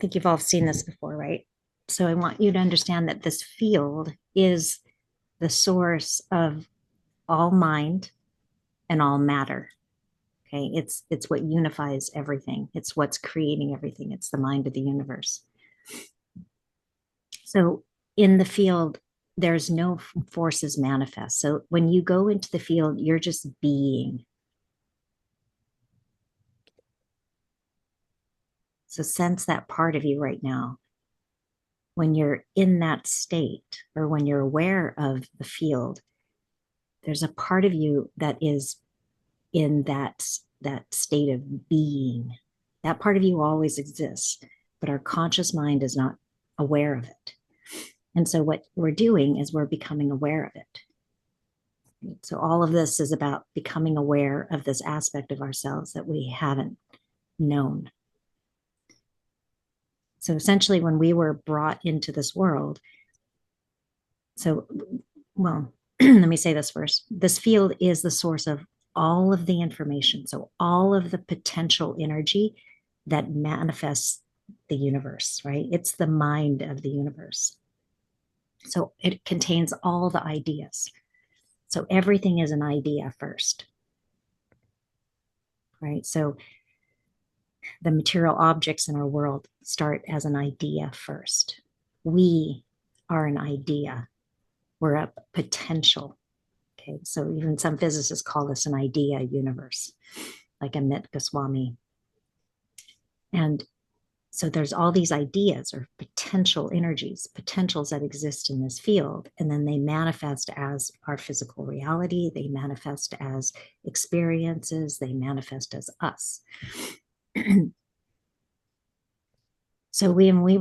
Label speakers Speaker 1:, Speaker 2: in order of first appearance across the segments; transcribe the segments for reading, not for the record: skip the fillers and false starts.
Speaker 1: think you've all seen this before, right? So I want you to understand that this field is the source of all mind and all matter. Okay, it's what unifies everything. It's what's creating everything. It's the mind of the universe. So in the field, there's no forces manifest. So when you go into the field, you're just being. So sense that part of you right now. When you're in that state or when you're aware of the field, there's a part of you that is in that state of being. That part of you always exists, but our conscious mind is not aware of it. And so what we're doing is we're becoming aware of it. So all of this is about becoming aware of this aspect of ourselves that we haven't known. So essentially, when we were brought into this world, well, let me say this first. This field is the source of all of the information. So all of the potential energy that manifests the universe, right? It's the mind of the universe. So it contains all the ideas. So everything is an idea first, right? So the material objects in our world start as an idea first. We are an idea. We're a potential. Okay, so even some physicists call this an idea universe, like Amit Goswami. And so there's all these ideas or potential energies, potentials that exist in this field, and then they manifest as our physical reality. They manifest as experiences. They manifest as us. So when we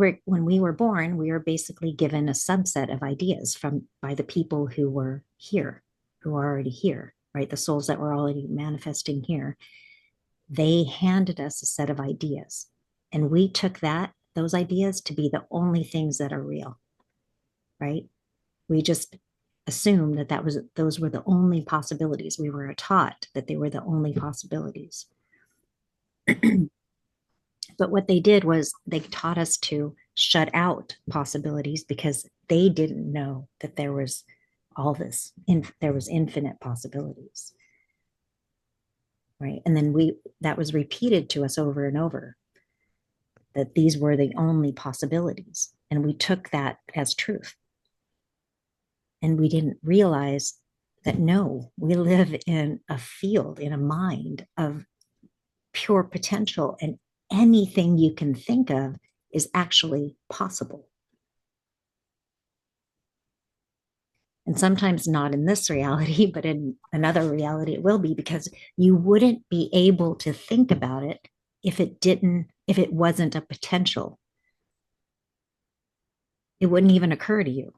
Speaker 1: were born, we were basically given a subset of ideas by the people who were here, who are already here, right? The souls that were already manifesting here. They handed us a set of ideas, and we took those ideas to be the only things that are real, right? We just assumed those were the only possibilities. We were taught that they were the only possibilities. But what they did was they taught us to shut out possibilities because they didn't know that there was all this, there was infinite possibilities, right? And then that was repeated to us over and over, that these were the only possibilities. And we took that as truth. And we didn't realize that no, we live in a field, in a mind of pure potential, and anything you can think of is actually possible. And sometimes not in this reality, but in another reality it will be, because you wouldn't be able to think about it if it wasn't a potential. It wouldn't even occur to you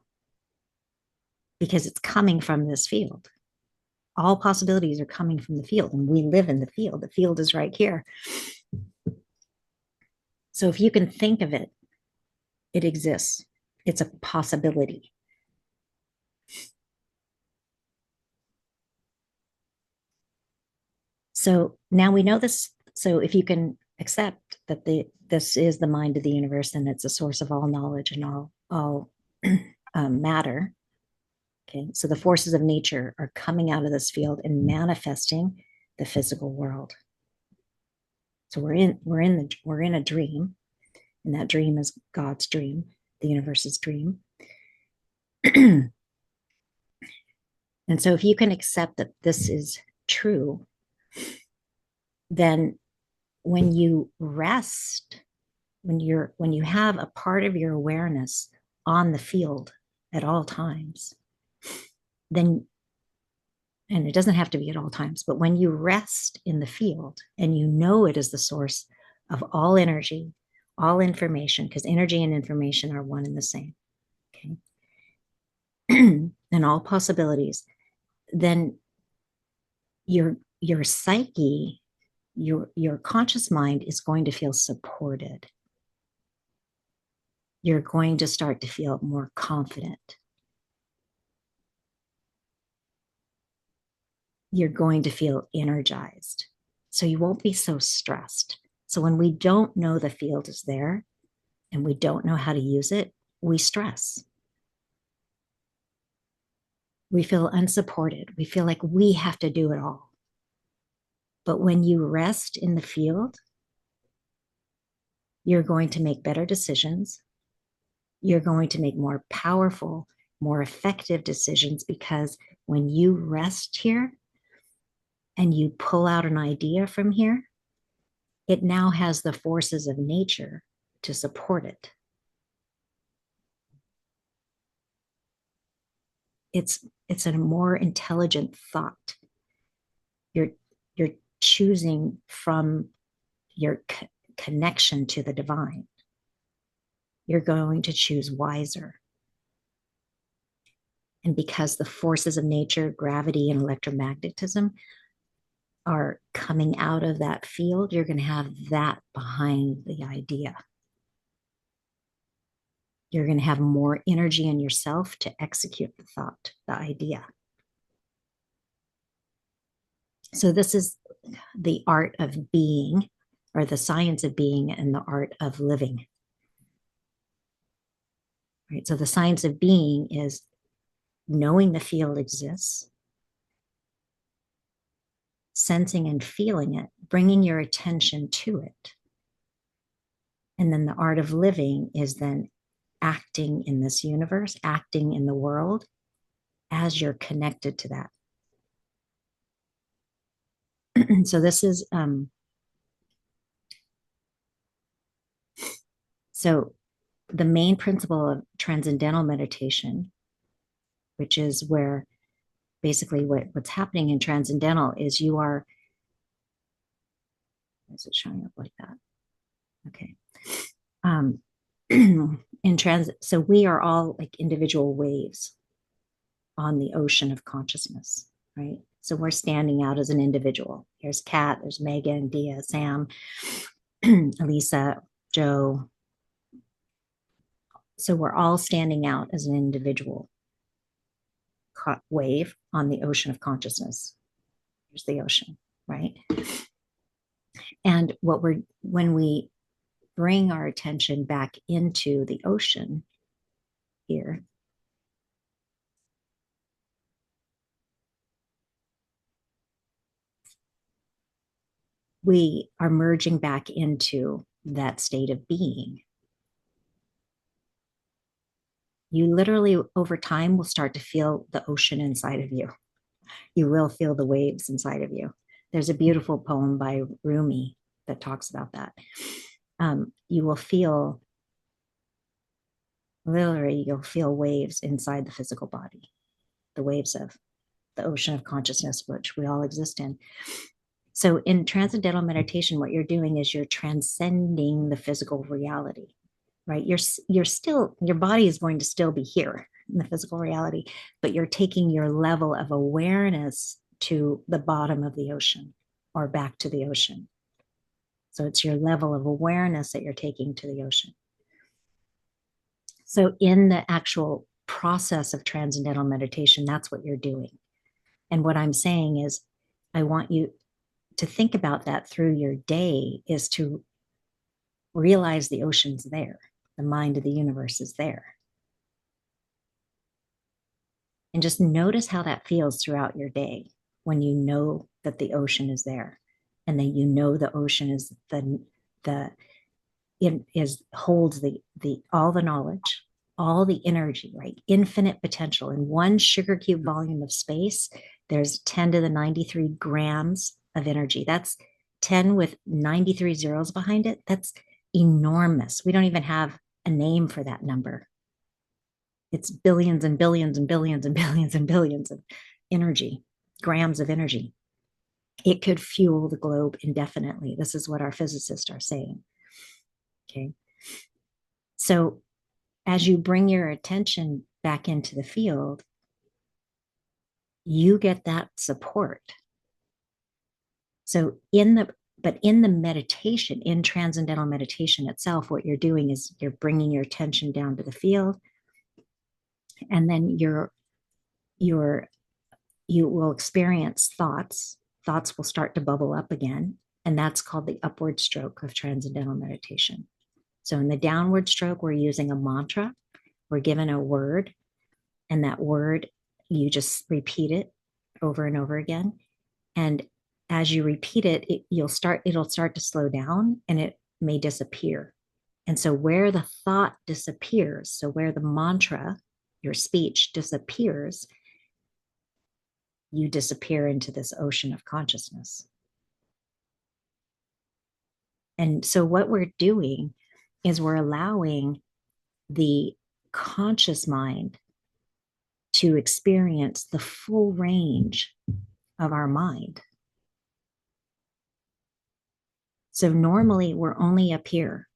Speaker 1: because it's coming from this field. All possibilities are coming from the field, and we live in the field. The field is right here. So if you can think of it, it exists. It's a possibility. So now we know this. So if you can accept that this is the mind of the universe and it's a source of all knowledge and all matter. Okay, so the forces of nature are coming out of this field and manifesting the physical world. So we're in a dream, and that dream is God's dream, the universe's dream. And so if you can accept that this is true, then when you rest, when you have a part of your awareness on the field at all times, then, and it doesn't have to be at all times, but when you rest in the field and you know it is the source of all energy, all information, because energy and information are one and the same, okay, and all possibilities, then your psyche, your conscious mind is going to feel supported. You're going to start to feel more confident. You're going to feel energized. So you won't be so stressed. So when we don't know the field is there, and we don't know how to use it, we stress. We feel unsupported. We feel like we have to do it all. But when you rest in the field, you're going to make better decisions. You're going to make more powerful, more effective decisions, because when you rest here and you pull out an idea from here, it now has the forces of nature to support it. It's a more intelligent thought. You're choosing from your connection to the divine. You're going to choose wiser. And because the forces of nature, gravity and electromagnetism, are coming out of that field, you're going to have that behind the idea. You're going to have more energy in yourself to execute the thought, the idea. So this is the art of being, or the science of being, and the art of living. Right? So the science of being is knowing the field exists, sensing and feeling it, bringing your attention to it. And then the art of living is then acting in this universe, acting in the world as you're connected to that. So this is, so the main principle of transcendental meditation, which is where basically what's happening in transcendental is you are, is it showing up like that? Okay. In transit, so we are all like individual waves on the ocean of consciousness, right? So we're standing out as an individual. Here's Kat, there's Megan, Dia, Sam, Elisa, Joe. So we're all standing out as an individual wave on the ocean of consciousness. Here's the ocean, right? And when we bring our attention back into the ocean here, we are merging back into that state of being. You literally, over time, will start to feel the ocean inside of you. You will feel the waves inside of you. There's a beautiful poem by Rumi that talks about that. You will feel, literally, you'll feel waves inside the physical body, the waves of the ocean of consciousness, which we all exist in. So in transcendental meditation, what you're doing is you're transcending the physical reality, right? You're still, your body is going to still be here in the physical reality, but you're taking your level of awareness to the bottom of the ocean or back to the ocean. So it's your level of awareness that you're taking to the ocean. So in the actual process of transcendental meditation, that's what you're doing. And what I'm saying is, I want you to think about that through your day, is to realize the ocean's there. The mind of the universe is there. And just notice how that feels throughout your day when you know that the ocean is there, and that you know the ocean is holds the all the knowledge, all the energy, right? Infinite potential. In one sugar cube volume of space, there's 10 to the 93 grams of energy. That's 10 with 93 zeros behind it. That's enormous. We don't even have a name for that number. It's billions and billions and billions and billions and billions of energy, grams of energy. It could fuel the globe indefinitely. This is what our physicists are saying. Okay. So as you bring your attention back into the field, you get that support. So in the meditation, in transcendental meditation itself, what you're doing is you're bringing your attention down to the field, and then you will experience thoughts. Thoughts will start to bubble up again, and that's called the upward stroke of transcendental meditation. So in the downward stroke, we're using a mantra. We're given a word, and that word, you just repeat it over and over again. And as you repeat it, it'll start to slow down and it may disappear. And so where the thought disappears, so where the mantra, your speech disappears, you disappear into this ocean of consciousness. And so what we're doing is we're allowing the conscious mind to experience the full range of our mind. So normally we're only up here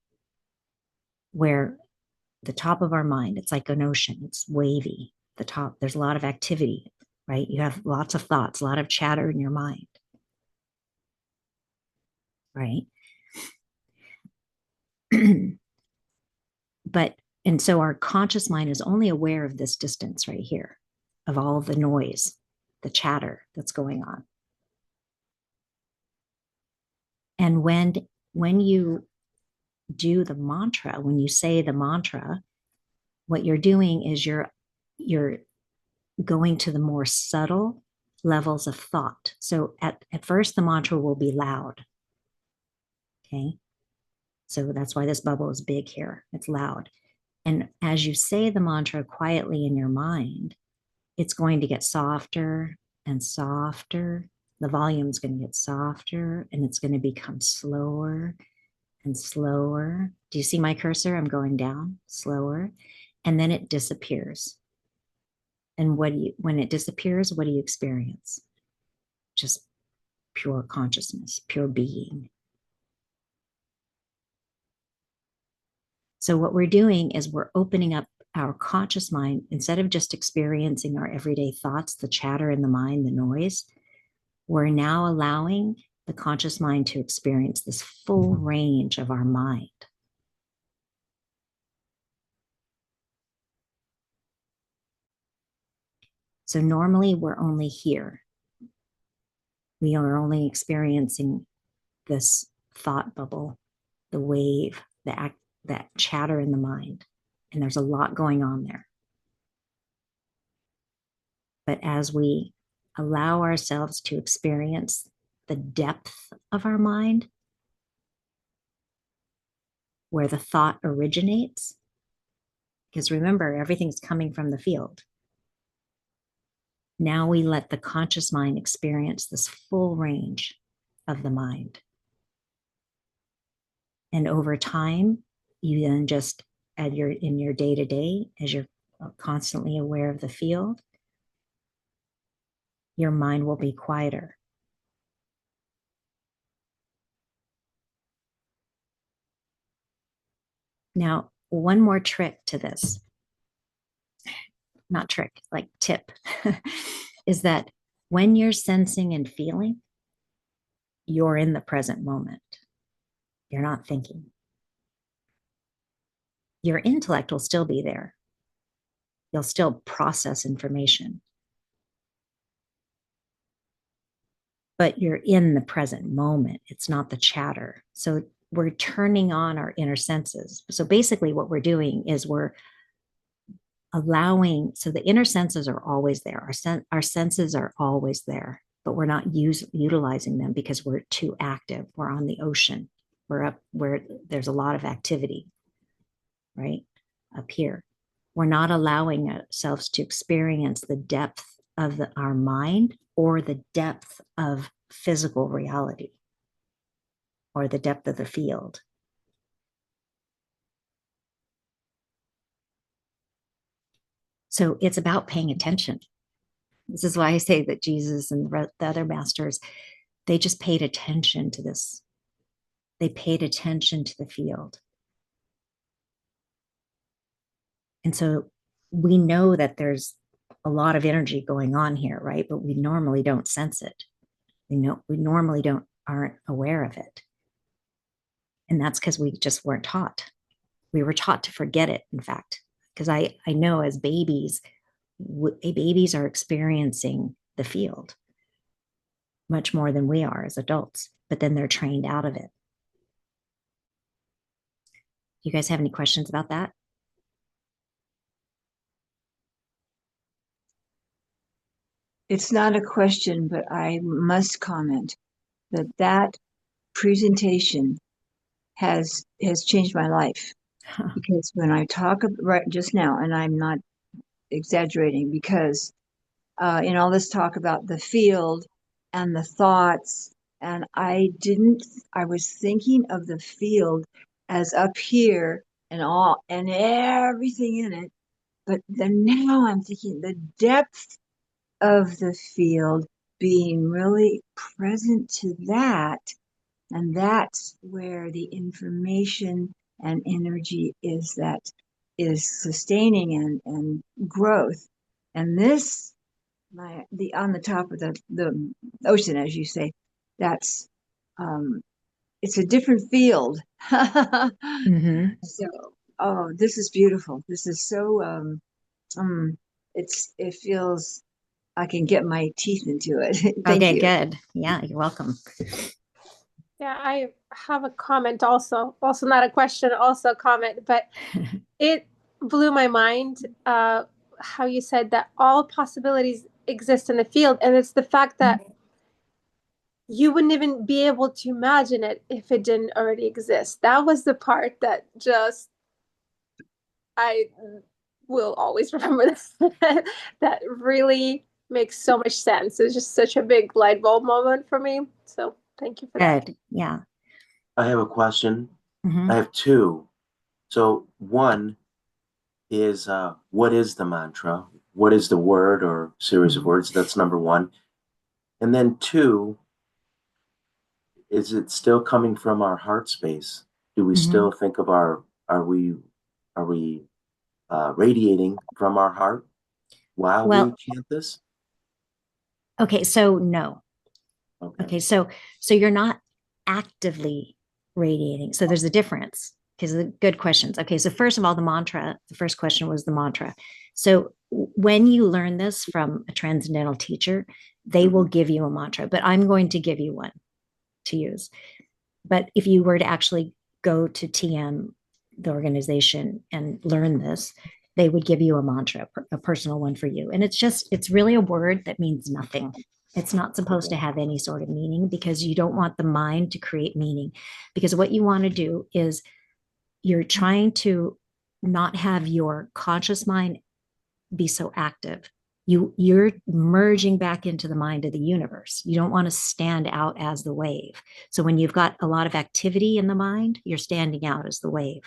Speaker 1: where the top of our mind, it's like an ocean, it's wavy. The top, there's a lot of activity, right? You have lots of thoughts, a lot of chatter in your mind, right? And so our conscious mind is only aware of this distance right here, of all the noise, the chatter that's going on. And when you do the mantra, when you say the mantra, what you're doing is you're going to the more subtle levels of thought. So at first, the mantra will be loud. Okay. So that's why this bubble is big here. It's loud. And as you say the mantra quietly in your mind, it's going to get softer and softer. The volume is going to get softer and it's going to become slower and slower. Do you see my cursor? I'm going down slower. And then it disappears. And when it disappears, what do you experience? Just pure consciousness, pure being. So what we're doing is we're opening up our conscious mind. Instead of just experiencing our everyday thoughts, the chatter in the mind, the noise, we're now allowing the conscious mind to experience this full range of our mind. So normally we're only here. We are only experiencing this thought bubble, the wave, that chatter in the mind. And there's a lot going on there. But as we allow ourselves to experience the depth of our mind, where the thought originates, because remember, everything's coming from the field. Now we let the conscious mind experience this full range of the mind. And over time, you then just in your day-to-day, as you're constantly aware of the field, your mind will be quieter. Now, one more trick to this, not trick, like tip, is that when you're sensing and feeling, you're in the present moment. You're not thinking. Your intellect will still be there. You'll still process information. But you're in the present moment. It's not the chatter. So we're turning on our inner senses. So basically what we're doing is we're allowing, so the inner senses are always there. Our senses are always there, but we're not utilizing them because we're too active. We're on the ocean. We're up where there's a lot of activity, right? Up here. We're not allowing ourselves to experience the depth of our mind or the depth of physical reality or the depth of the field. So it's about paying attention. This is why I say that Jesus and the other masters, they just paid attention to this. They paid attention to the field. And so we know that there's a lot of energy going on here, right? But we normally don't sense it. We normally aren't aware of it. And that's because we just weren't taught. We were taught to forget it, in fact, because I know as babies are experiencing the field much more than we are as adults, but then they're trained out of it. You guys have any questions about that?
Speaker 2: It's not a question, but I must comment that presentation has changed my life. Because when I talk right just now, and I'm not exaggerating, because in all this talk about the field and the thoughts, and I was thinking of the field as up here and all and everything in it, but then now I'm thinking the depth of the field, being really present to that. And that's where the information and energy is sustaining and growth. And this, the on the top of the ocean, as you say, that's it's a different field.
Speaker 1: Mm-hmm.
Speaker 2: So, oh, this is beautiful. This is so it feels I can get my teeth into it. Thank
Speaker 1: Okay,
Speaker 2: you.
Speaker 1: good. Yeah, you're welcome.
Speaker 3: Yeah, I have a comment also not a question, also a comment, but it blew my mind how you said that all possibilities exist in the field. And it's the fact that you wouldn't even be able to imagine it if it didn't already exist. That was the part that just, I will always remember that. That really makes so much sense. It's just such a big light bulb moment for me. So thank you for that.
Speaker 1: Good. Yeah.
Speaker 4: I have a question.
Speaker 1: Mm-hmm.
Speaker 4: I have two. So one is what is the mantra? What is the word or series of words? That's number one. And then two, is it still coming from our heart space? Do we still think of are we radiating from our heart while we
Speaker 1: Well,
Speaker 4: chant this?
Speaker 1: okay, so no.
Speaker 4: Okay.
Speaker 1: Okay, so you're not actively radiating. So there's a difference because of the good questions. Okay, so first of all, the first question was the mantra. So when you learn this from a transcendental teacher, they will give you a mantra, but I'm going to give you one to use. But if you were to actually go to TM, the organization, and learn this, they would give you a mantra, a personal one for you. And it's really a word that means nothing. It's not supposed to have any sort of meaning because you don't want the mind to create meaning. Because what you want to do is you're trying to not have your conscious mind be so active. You're merging back into the mind of the universe. You don't want to stand out as the wave. So when you've got a lot of activity in the mind, you're standing out as the wave.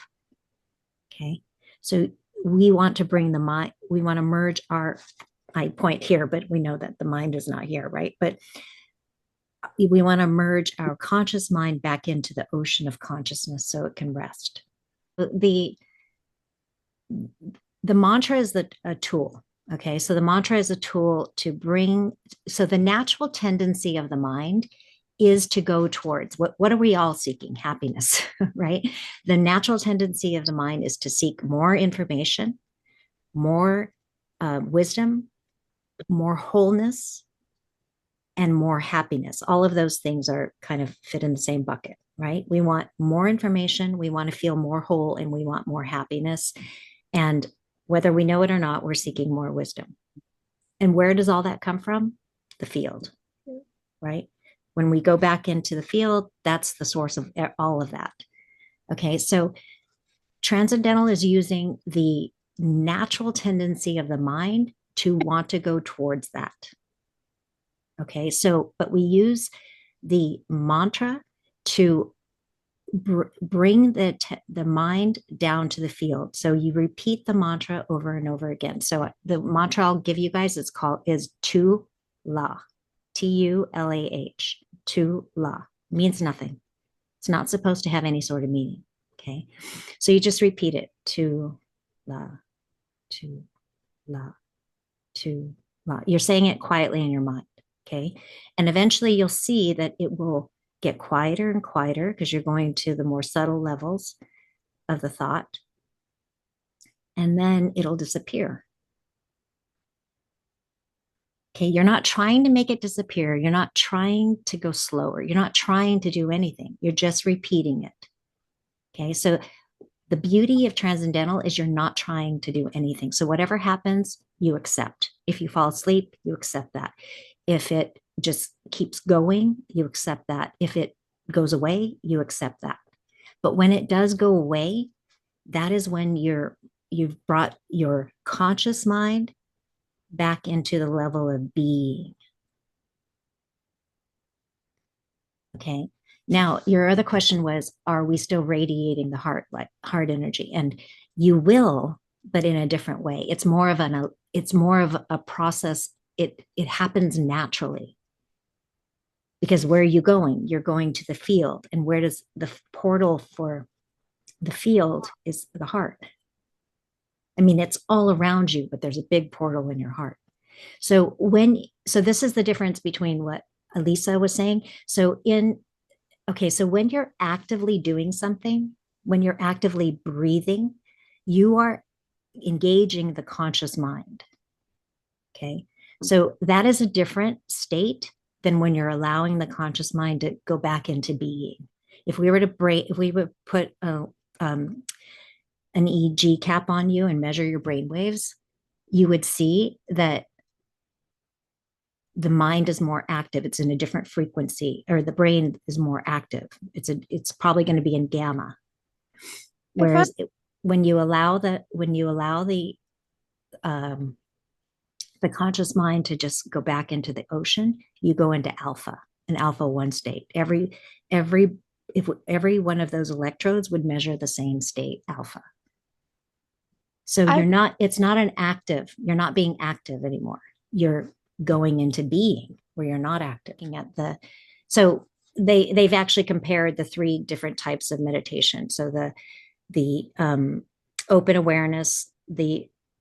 Speaker 1: Okay. So we want to bring the mind, we want to merge I point here, but we know that the mind is not here, right? But we want to merge our conscious mind back into the ocean of consciousness so it can rest. The mantra is a tool. Okay, so the mantra is a tool to bring, so the natural tendency of the mind is to go towards what are we all seeking? Happiness, right? The natural tendency of the mind is to seek more information, more wisdom, more wholeness, and more happiness. All of those things are kind of fit in the same bucket, right? We want more information, we want to feel more whole, and we want more happiness. And whether we know it or not, we're seeking more wisdom. And where does all that come from? The field, right? When we go back into the field, that's the source of all of that. Okay, so Transcendental is using the natural tendency of the mind to want to go towards that. Okay, so, but we use the mantra to bring the mind down to the field. So you repeat the mantra over and over again. So the mantra I'll give you guys is Tu La, Tulah. Tu La means nothing. It's not supposed to have any sort of meaning. Okay, so you just repeat it. Tu La, Tu La, Tu La. You're saying it quietly in your mind. Okay, and eventually you'll see that it will get quieter and quieter because you're going to the more subtle levels of the thought, and then it'll disappear. Okay, you're not trying to make it disappear. You're not trying to go slower. You're not trying to do anything. You're just repeating it. Okay, so The beauty of transcendental is you're not trying to do anything. So whatever happens, you accept. If you fall asleep, you accept that. If it just keeps going, you accept that. If it goes away, you accept that. But when it does go away, that is when you've brought your conscious mind back into the level of being. Okay. Now, your other question was, are we still radiating the heart energy? And you will, but in a different way. It's more of a process. It happens naturally. Because where are you going? You're going to the field. And where does the portal for the field is the heart? I mean, it's all around you, but there's a big portal in your heart. So this is the difference between what Elisa was saying. So when you're actively doing something, when you're actively breathing, you are engaging the conscious mind. Okay. So that is a different state than when you're allowing the conscious mind to go back into being. If we would put an EEG cap on you and measure your brain waves, you would see that the mind is more active. It's in a different frequency, or the brain is more active. It's probably going to be in gamma. Whereas when you allow the conscious mind to just go back into the ocean, you go into an alpha 1 state. Every one of those electrodes would measure the same state, alpha. So you're not being active anymore. You're going into being where you're not active. So they've actually compared the 3 different types of meditation. So the open awareness,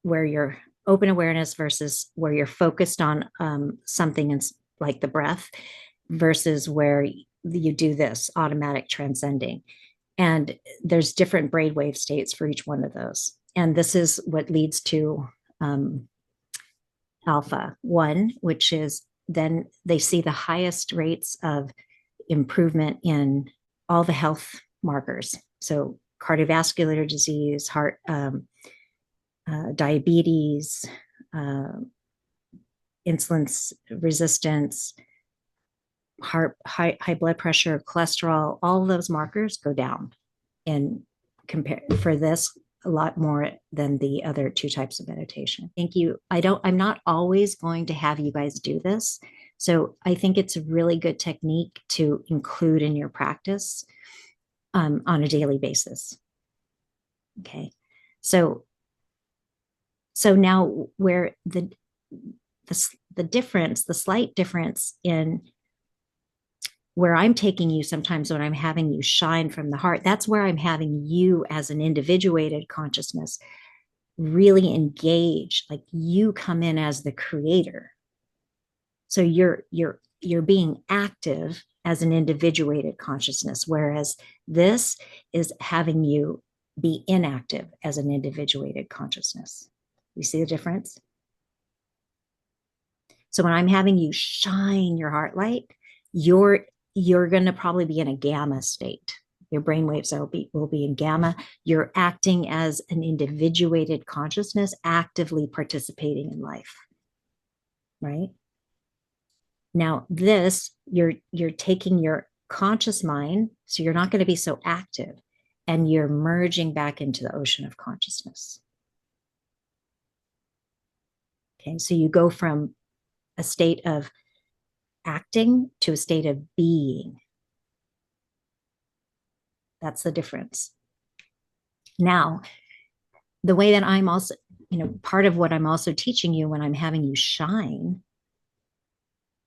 Speaker 1: where you're open awareness versus where you're focused on something like the breath, versus where you do this automatic transcending. And there's different brainwave states for each one of those. And this is what leads to alpha 1, which is then they see the highest rates of improvement in all the health markers. So cardiovascular disease, heart, diabetes, insulin resistance, high blood pressure, cholesterol, all of those markers go down, and compare for this a lot more than the other 2 types of meditation. Thank you. I'm not always going to have you guys do this. So I think it's a really good technique to include in your practice on a daily basis. Okay. So now where the slight difference in where I'm taking you sometimes when I'm having you shine from the heart, that's where I'm having you as an individuated consciousness really engage, like you come in as the creator. So you're being active as an individuated consciousness, whereas this is having you be inactive as an individuated consciousness. You see the difference? So when I'm having you shine your heart light, you're going to probably be in a gamma state. Your brain waves will be in gamma. You're acting as an individuated consciousness, actively participating in life, right? Now this, you're taking your conscious mind, so you're not going to be so active, and you're merging back into the ocean of consciousness. Okay, so you go from a state of acting to a state of being. That's the difference. Now, the way that I'm also, part of what I'm also teaching you when I'm having you shine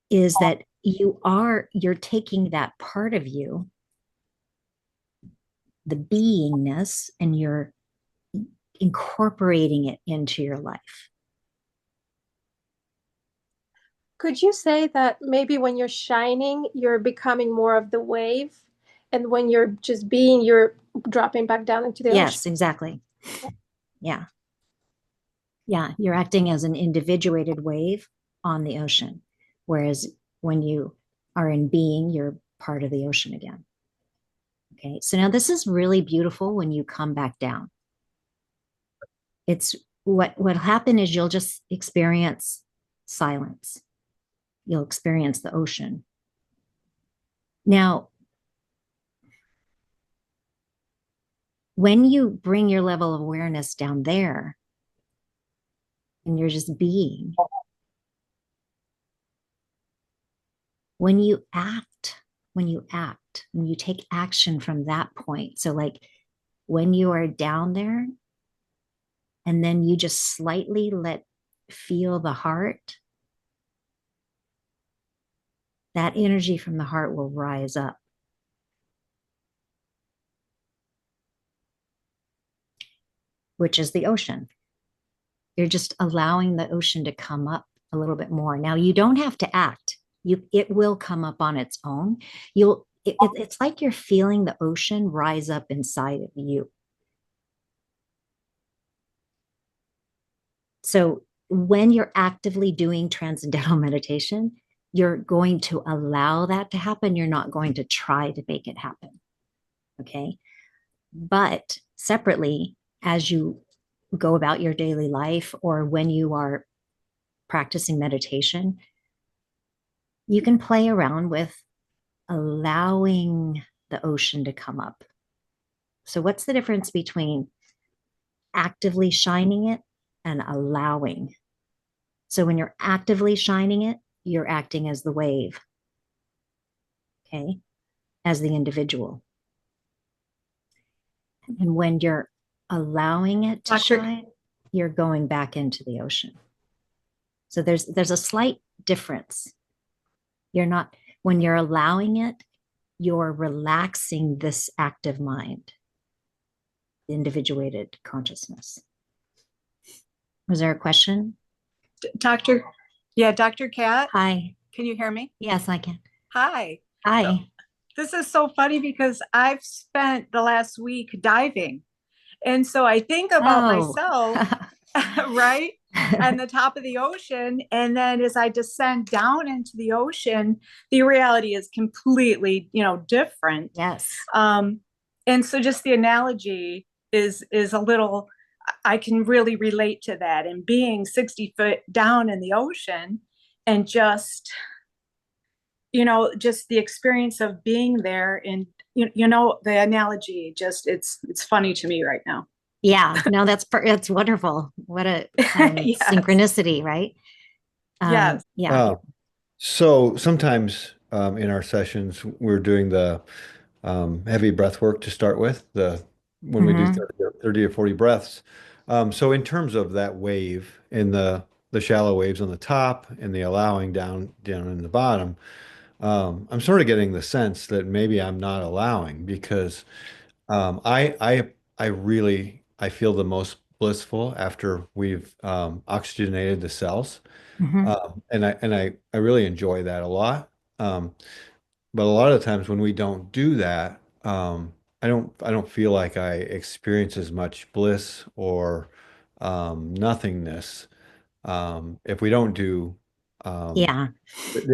Speaker 1: is that you're taking that part of you, the beingness, and you're incorporating it into your life.
Speaker 3: Could you say that maybe when you're shining, you're becoming more of the wave, and when you're just being, you're dropping back down into the ocean?
Speaker 1: Yes, exactly. Yeah. Yeah, you're acting as an individuated wave on the ocean, whereas when you are in being, you're part of the ocean again. Okay, so now this is really beautiful when you come back down. It's what'll happen is you'll just experience silence. You'll experience the ocean. Now, when you bring your level of awareness down there and you're just being, when you take action from that point, so like when you are down there and then you just slightly feel the heart, that energy from the heart will rise up. Which is the ocean. You're just allowing the ocean to come up a little bit more. Now you don't have to act. It will come up on its own. It's like you're feeling the ocean rise up inside of you. So when you're actively doing transcendental meditation, you're going to allow that to happen. You're not going to try to make it happen. Okay. But separately, as you go about your daily life or when you are practicing meditation, you can play around with allowing the ocean to come up. So what's the difference between actively shining it and allowing? So when you're actively shining it, you're acting as the wave, okay, as the individual. And when you're allowing it to shine, you're going back into the ocean. So there's a slight difference. When you're allowing it, you're relaxing this active mind, individuated consciousness. Was there a question?
Speaker 5: Dr. Kat?
Speaker 1: Hi.
Speaker 5: Can you hear me?
Speaker 1: Yes, I can.
Speaker 5: Hi.
Speaker 1: Hi.
Speaker 5: This is so funny because I've spent the last week diving. And so I think about myself, right? And the top of the ocean. And then as I descend down into the ocean, the reality is completely, different.
Speaker 1: Yes.
Speaker 5: And so just the analogy is a little, I can really relate to that. And being 60 foot down in the ocean and just the experience of being there, and the analogy just it's funny to me right now.
Speaker 1: Yeah, no, that's wonderful. What a yes. Synchronicity, right?
Speaker 5: Yes.
Speaker 1: Yeah.
Speaker 6: So sometimes in our sessions, we're doing the heavy breath work to start with, when we do 30 or 40 breaths. So in terms of that wave and the shallow waves on the top and the allowing down in the bottom, I'm sort of getting the sense that maybe I'm not allowing because I feel the most blissful after we've oxygenated the cells. And I really enjoy that a lot. But a lot of the times when we don't do that, I don't feel like I experience as much bliss or nothingness if we don't do the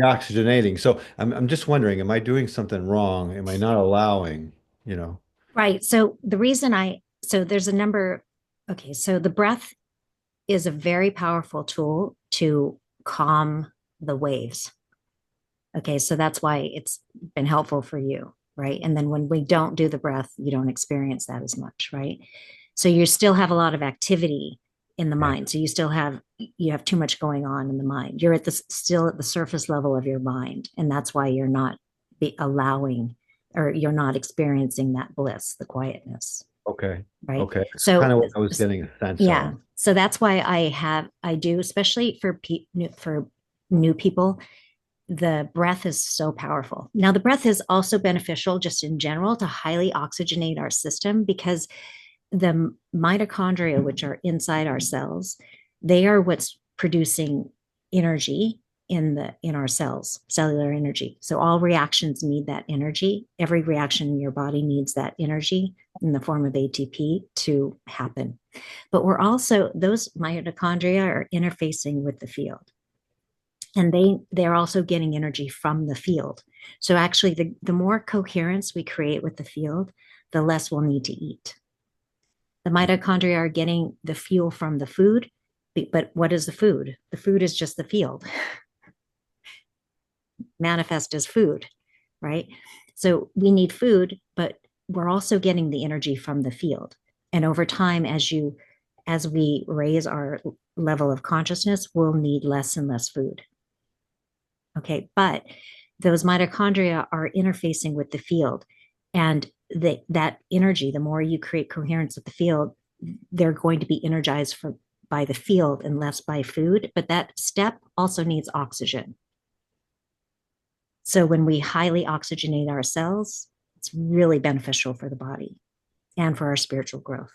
Speaker 6: oxygenating. So I'm just wondering, am I doing something wrong? Am I not allowing,
Speaker 1: Right. So the reason there's a number. Okay. So the breath is a very powerful tool to calm the waves. Okay. So that's why it's been helpful for you. Right. And then when we don't do the breath, you don't experience that as much. Right. So you still have a lot of activity in the mind. So you have too much going on in the mind. You're still at the surface level of your mind. And that's why you're not allowing, or you're not experiencing that bliss, the quietness.
Speaker 6: Okay.
Speaker 1: Right.
Speaker 6: Okay.
Speaker 1: So
Speaker 6: kind of what I was getting a sense of.
Speaker 1: So that's why I do, especially for new people, the breath is so powerful. Now, the breath is also beneficial just in general to highly oxygenate our system, because the mitochondria, which are inside our cells, they are what's producing energy in our cells, cellular energy. So all reactions need that energy. Every reaction in your body needs that energy in the form of ATP to happen. But those mitochondria are interfacing with the field. And they're also getting energy from the field. So actually, the more coherence we create with the field, the less we'll need to eat. The mitochondria are getting the fuel from the food, but what is the food? The food is just the field. Manifest as food, right? So we need food, but we're also getting the energy from the field. And over time, as we raise our level of consciousness, we'll need less and less food. Okay, but those mitochondria are interfacing with the field, and that energy, the more you create coherence with the field, they're going to be energized by the field and less by food. But that step also needs oxygen. So when we highly oxygenate our cells, it's really beneficial for the body and for our spiritual growth.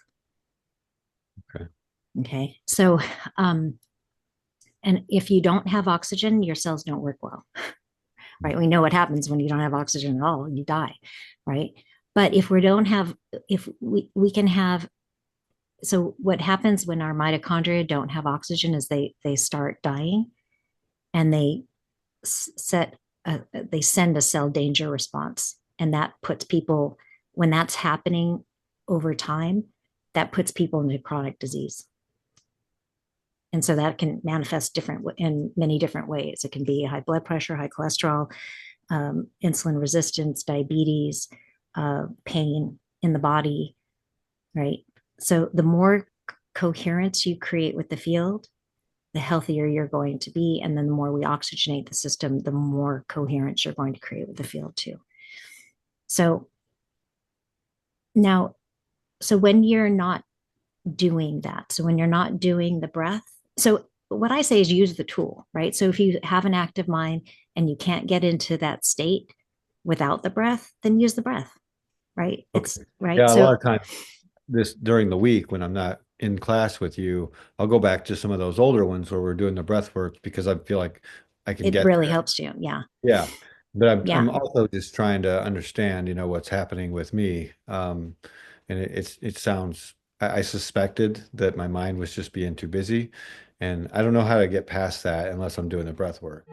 Speaker 1: Okay. So, and if you don't have oxygen, your cells don't work well, right? We know what happens when you don't have oxygen at all, you die, right? But if we can have, so what happens when our mitochondria don't have oxygen is they start dying, and they send a cell danger response. And that puts people, when that's happening over time, that puts people into chronic disease. And so that can manifest in many different ways. It can be high blood pressure, high cholesterol, insulin resistance, diabetes, pain in the body, right? So the more coherence you create with the field, the healthier you're going to be. And then the more we oxygenate the system, the more coherence you're going to create with the field too. So now, so when you're not doing that, so when you're not doing the breath, so what I say is use the tool, right? So if you have an active mind and you can't get into that state without the breath, then use the breath, right?
Speaker 6: Okay.
Speaker 1: It's right.
Speaker 6: Yeah,
Speaker 1: So
Speaker 6: a lot of times during the week when I'm not in class with you, I'll go back to some of those older ones where we're doing the breath work because I feel like I can
Speaker 1: it
Speaker 6: get
Speaker 1: really
Speaker 6: there.
Speaker 1: helps you. Yeah.
Speaker 6: Yeah. But
Speaker 1: Yeah.
Speaker 6: I'm also just trying to understand, what's happening with me. And it sounds, I suspected that my mind was just being too busy. And I don't know how to get past that unless I'm doing the breath work.